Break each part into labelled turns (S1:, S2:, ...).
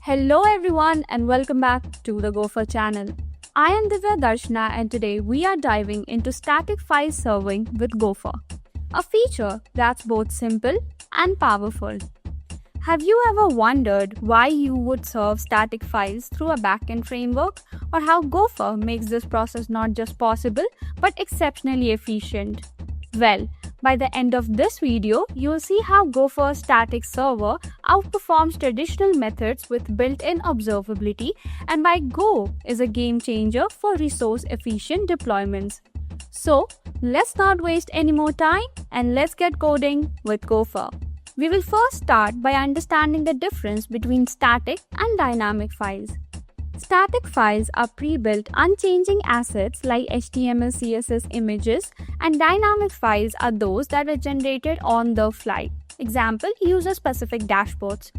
S1: Hello everyone and welcome back to the GoFr channel. I am Divya Darshana and today we are diving into static file serving with GoFr, a feature that's both simple and powerful. Have you ever wondered why you would serve static files through a backend framework, or how GoFr makes this process not just possible but exceptionally efficient? Well, by the end of this video, you'll see how GoFr static server outperforms traditional methods with built-in observability and why Go is a game changer for resource-efficient deployments. So, let's not waste any more time and let's get coding with GoFr. We will first start by understanding the difference between static and dynamic files. Static files are pre-built unchanging assets like HTML, CSS images, and dynamic files are those that are generated on the fly. Example, user-specific dashboards.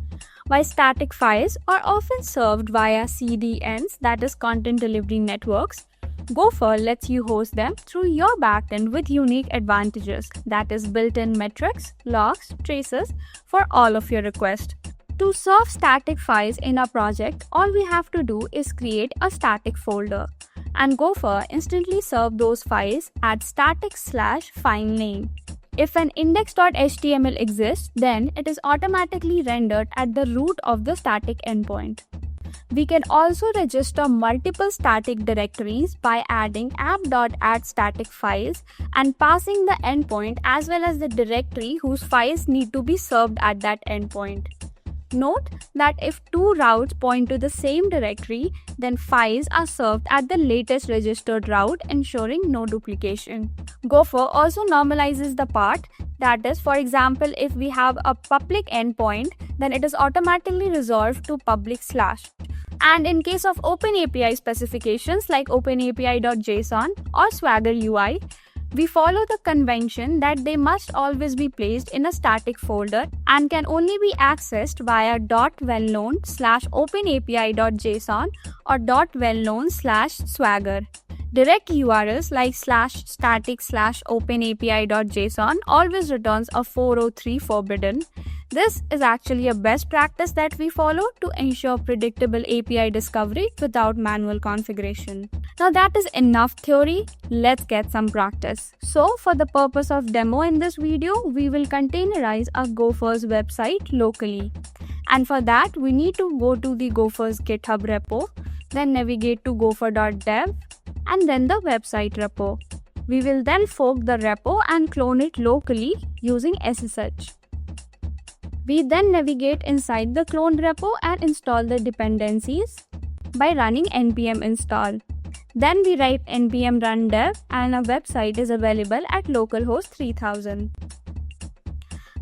S1: While static files are often served via CDNs, that is content delivery networks, GoFr lets you host them through your backend with unique advantages, that is built-in metrics, logs, traces for all of your requests. To serve static files in our project, all we have to do is create a static folder, and GoFr instantly serves those files at static/file name. If an index.html exists, then it is automatically rendered at the root of the static endpoint. We can also register multiple static directories by adding app.addStaticFiles and passing the endpoint as well as the directory whose files need to be served at that endpoint. Note that if two routes point to the same directory, then files are served at the latest registered route, ensuring no duplication. GoFr also normalizes the path. That is, for example, if we have a public endpoint, then it is automatically resolved to public/. And in case of OpenAPI specifications like OpenAPI.json or Swagger UI, we follow the convention that they must always be placed in a static folder and can only be accessed via .wellknown/openapi.json or .wellknown/swagger. Direct URLs like /static/openapi.json always returns a 403 forbidden. This is actually a best practice that we follow to ensure predictable API discovery without manual configuration. Now that is enough theory, let's get some practice. So for the purpose of demo in this video, we will containerize our GoFr's website locally. And for that, we need to go to the GoFr's GitHub repo, then navigate to gofr.dev, and then the website repo. We will then fork the repo and clone it locally using SSH. We then navigate inside the cloned repo and install the dependencies by running npm install. Then we write npm run dev and our website is available at localhost 3000.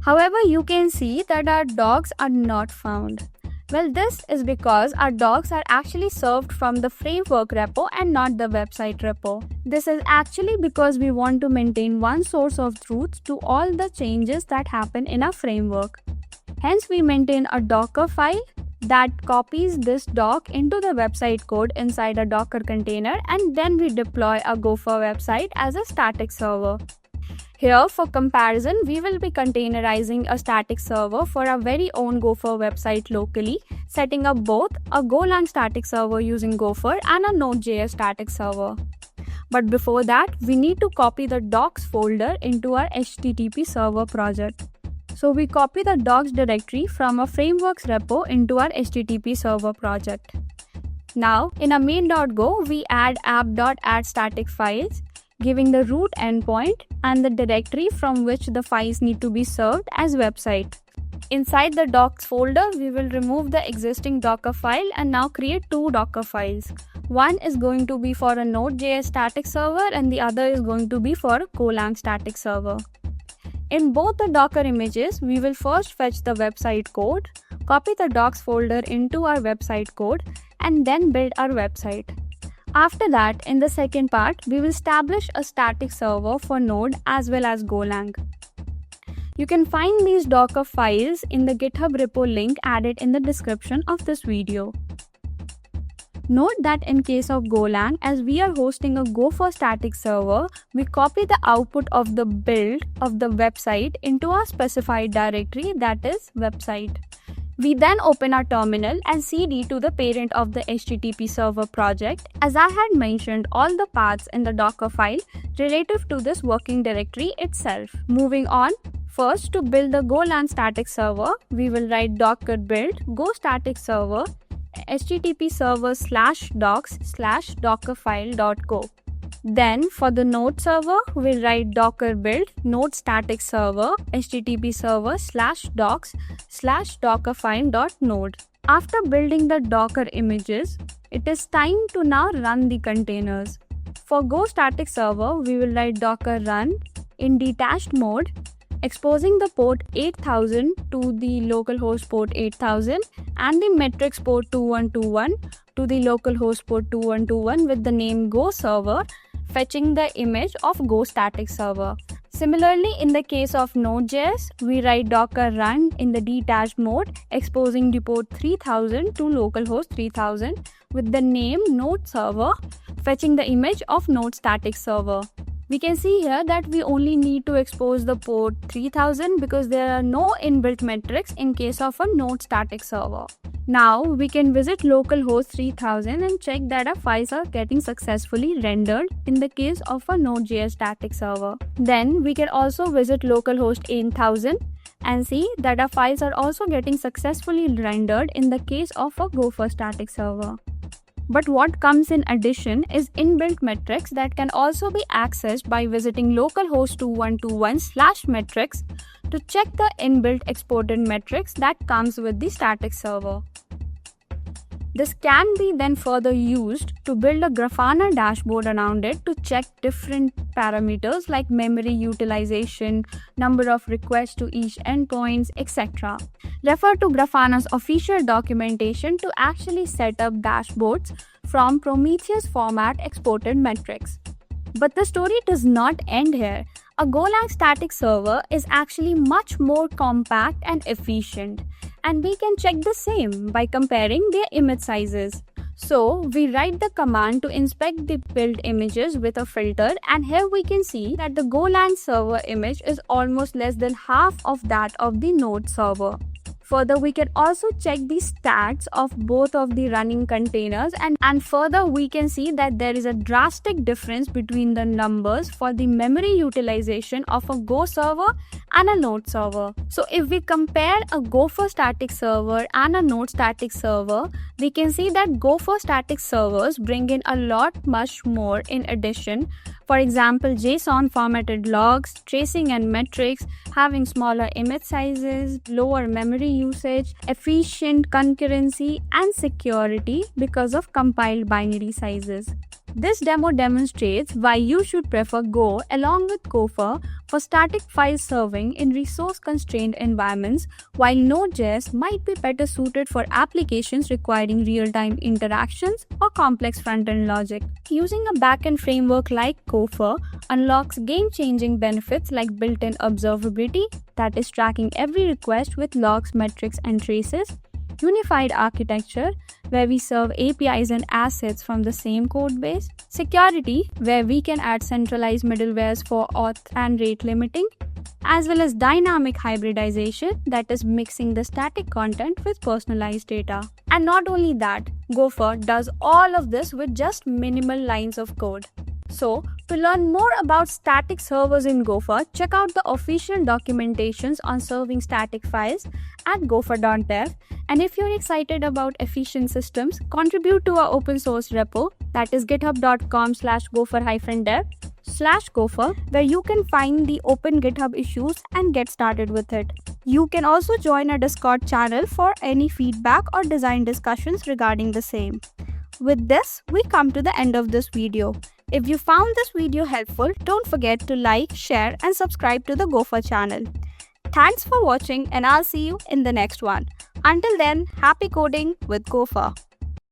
S1: However, you can see that our docs are not found. Well, this is because our docs are actually served from the framework repo and not the website repo. This is actually because we want to maintain one source of truth to all the changes that happen in our framework. Hence, we maintain a Docker file that copies this doc into the website code inside a Docker container, and then we deploy a GoFr website as a static server. Here, for comparison, we will be containerizing a static server for our very own GoFr website locally, setting up both a Golang static server using GoFr and a Node.js static server. But before that, we need to copy the docs folder into our HTTP server project. So we copy the docs directory from a frameworks repo into our HTTP server project. Now, in our main.go, we add app.addStaticFiles, giving the root endpoint and the directory from which the files need to be served as website. Inside the docs folder, we will remove the existing Docker file and now create two Docker files. One is going to be for a Node.js static server and the other is going to be for a Golang static server. In both the Docker images, we will first fetch the website code, copy the docs folder into our website code, and then build our website. After that, in the second part, we will establish a static server for Node as well as Golang. You can find these Docker files in the GitHub repo link added in the description of this video. Note that in case of Golang, as we are hosting a GoFr static server, we copy the output of the build of the website into our specified directory, that is website. We then open our terminal and cd to the parent of the HTTP server project. As I had mentioned, all the paths in the Docker file relative to this working directory itself. Moving on, first to build the Golang static server, we will write docker build go static server http server /docs/dockerfile.go. Then for the node server, we'll write docker build node static server http server /docs/dockerfile.node. After building the Docker images, it is time to now run the containers. For Go static server, we will write docker run in detached mode, exposing the port 8000 to the localhost port 8000 and the metrics port 2121 to the localhost port 2121 with the name Go server, fetching the image of Go static server. Similarly, in the case of Node.js, we write docker run in the detached mode, exposing the port 3000 to localhost 3000 with the name Node server, fetching the image of Node static server. We can see here that we only need to expose the port 3000 because there are no inbuilt metrics in case of a Node static server. Now we can visit localhost 3000 and check that our files are getting successfully rendered in the case of a Node.js static server. Then we can also visit localhost 8000 and see that our files are also getting successfully rendered in the case of a GoFr static server. But what comes in addition is inbuilt metrics that can also be accessed by visiting localhost 2121/metrics to check the inbuilt exported metrics that comes with the static server. This can be then further used to build a Grafana dashboard around it to check different parameters like memory utilization, number of requests to each endpoints, etc. Refer to Grafana's official documentation to actually set up dashboards from Prometheus format exported metrics. But the story does not end here. A Golang static server is actually much more compact and efficient, and we can check the same by comparing their image sizes. So we write the command to inspect the build images with a filter, and here we can see that the Golang server image is almost less than half of that of the Node server. Further, we can also check the stats of both of the running containers, and further we can see that there is a drastic difference between the numbers for the memory utilization of a Go server and a Node server. So if we compare a GoFr static server and a Node static server, we can see that GoFr static servers bring in a lot much more in addition. For example, JSON formatted logs, tracing and metrics, having smaller image sizes, lower memory usage, efficient concurrency, and security because of compiled binary sizes. This demo demonstrates why you should prefer Go along with GoFr for static file serving in resource-constrained environments, while Node.js might be better suited for applications requiring real-time interactions or complex front-end logic. Using a backend framework like GoFr unlocks game-changing benefits like built-in observability, that is tracking every request with logs, metrics, and traces, unified architecture, where we serve APIs and assets from the same code base, security, where we can add centralized middlewares for auth and rate limiting, as well as dynamic hybridization, that is mixing the static content with personalized data. And not only that, GoFr does all of this with just minimal lines of code. So, to learn more about static servers in GoFr, check out the official documentations on serving static files at gofr.dev. And if you're excited about efficient systems, contribute to our open source repo, that is github.com/gofr-dev/gopher, where you can find the open GitHub issues and get started with it. You can also join our Discord channel for any feedback or design discussions regarding the same. With this, we come to the end of this video. If you found this video helpful, don't forget to like, share, and subscribe to the GoFr channel. Thanks for watching, and I'll see you in the next one. Until then, happy coding with GoFr.